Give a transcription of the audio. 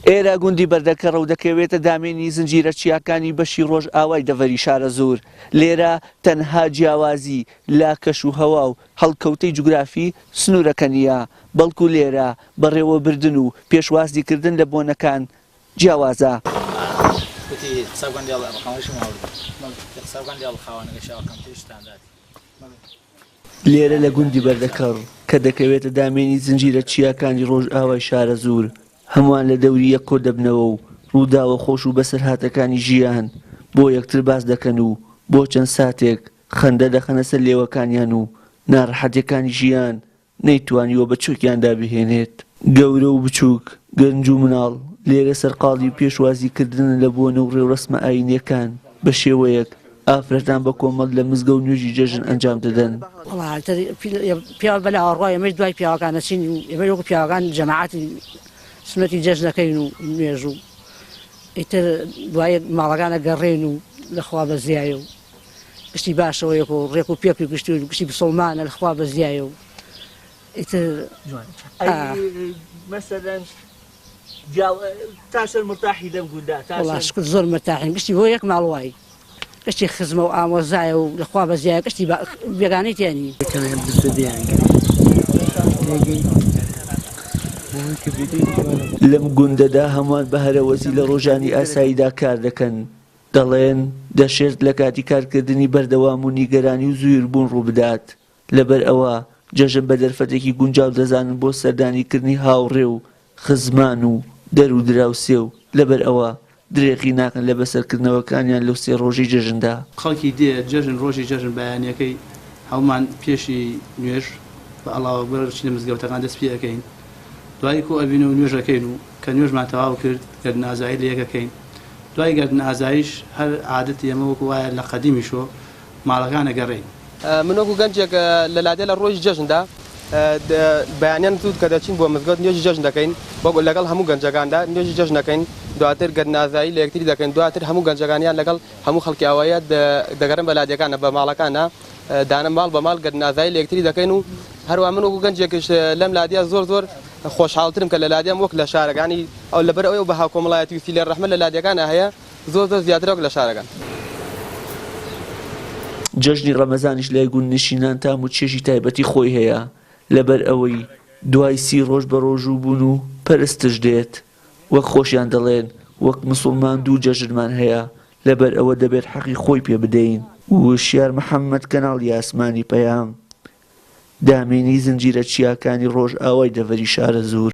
ئێرە گوندی بەردەکە ڕەو دەکەوێتە دامێنی زنجیرە چیاکانی بەشی ڕۆژ ئاوای دەڤەری شارە زۆر. لێرە تەنها جیاوازی لاکەش و هەوا و هەڵکەوتەی جوگرافی سنوورەکە نییە، بەڵکو لێرە بەڕێوەبردن و پێشوازیکردن لە بۆنەکان جیاوازە. لێرە لە گوندی بەردەکەڕ کە دەکەوێتە دامێنی زنجیرە چیاکانی ڕۆژ ئاوای شارە زۆر، هەمووان لە دەوری یەک کۆ دەبنەوە و ڕووداوە خۆش و بەسەرهاتەکانی ژیان بۆ یەکتر باس دەکەن و بۆ چەند ساتێک خەندە دەخەنە سەر لێوەکانیان و ناڕەحەتیەکانی ژیان نەیتوانیوە بە چۆکیاندا بهێنێت. گەورە و بچووک، گەنج و مناڵ لێرە سەرقاڵی پێشوازیکردن لە بۆنە و ڕێوڕەسمە ئاینیەکان بە شێوەیەک ئافرەتان بە کۆمەڵ لە مزگە و نوێژی جەژن ئەنجام دەدەن. پیا بەلا ئاڕای ئەمەش دوای پیاوەکان دەچین و ئێمە وەکو پیاوەکان جەماعەتی سنەتی جەژنەکەین و نوێژ و ئیتر دوای ماڵەکانە گەڕێن و لەخوا بەزیایە و گشتی باشەوەیەک و ڕێک و پێک و گشتی و گشتی بسڵمانە لەخوا بەزیایە و ئیتر مەسەلەن تاشە مرتاحی لەم گوندا وەڵا شکر زۆر مرتاحین گشتی بۆ یەک ماڵوای گشتی خزمە و ئامۆزایە و لەخوا بەزیایە گشتی بێگانەی تێنی لەم گوندەدا هەمووان بە هەرەوەزی لە ڕۆژانی ئاساییدا کار دەکەن. دەڵێن دەشێت لە کاتی کارکردنی بەردەوام و نیگەرانی و زوێربوون ڕوو بدات. لەبەر ئەوە جەژن بە دەرفەتێکی گونجاو دەزانن بۆ سەردانیکردنی هاوڕێ و خزمان و دەر و دراوسێ و لەبەر ئەوە درێغی ناکەن لە بەسەرکردنەوەکانیان لەو سێ ڕۆژی جەژندا. خەڵکی دێ جەژن ڕۆژی جەژن بەیانیەکەی هەومان پێشی نوێژ بە ئەڵاو بەرچینە مزگەوتەکان دەست پێ ئەەکەین، دوای کۆ ئەبینە و نوێژەکەین و کە نوێژمان تەواو کرد گەردن ئازایی لە یەکەکەین. دوای گەردن ئازایش هەر عادەتی ئێمە وەکو وایە لە قەدیمیشۆ ماڵەکان ئەگەڕێین. من وەکو گەنجێک لە لادێ لە ڕۆژی جەژندا بەیانیان زود کە دەچین بۆ مزگەوت نوێژی جەژن دەکەین، وەکو لەگەڵ هەموو گەنجەکاندا نوێژی جەژن دەکەین، دواتر گەردن ئازایی لە یەکتری دەکەین، دواتر هەموو گەنجەکانیان لەگەڵ هەموو خەڵکی ئاوایە دەگەڕن بە لادیەکانە بە ماڵەکانە دانە ماڵ بە ماڵ گەردن ئازایی لە یەکتری دەکەین و هەروە من وەکو گەنجێکش لەم لادیا زۆر خۆشحاڵترم کە لە لادیام وەک لە شارەکانی ئەو لەبەر ئەوەی بە هاوکۆمەڵایەتی و فیلێ ڕەحمە لە لادیەکانە هەیە زۆر زیاتر وەک لە شارەکان. جەژنی ڕەمەزانیش لای گوند نشینان تام و چێژی تایبەتی خۆی هەیە، لەبەر ئەوەی دوای 30 ڕۆژ بە ڕۆژوو بوون و پەرستش دێت. وەک خۆشیان دەڵێن وەک مسڵمان دوو جەژنمان هەیە، لەبەر ئەوە دەبێت حەقی خۆی پێ بدەین. وشیار محەممەد کەناڵی ئاسمانی پەیام، دامێنی زنجیرە چیاکانی ڕۆژ ئاوای دەڤەری شارە زۆر.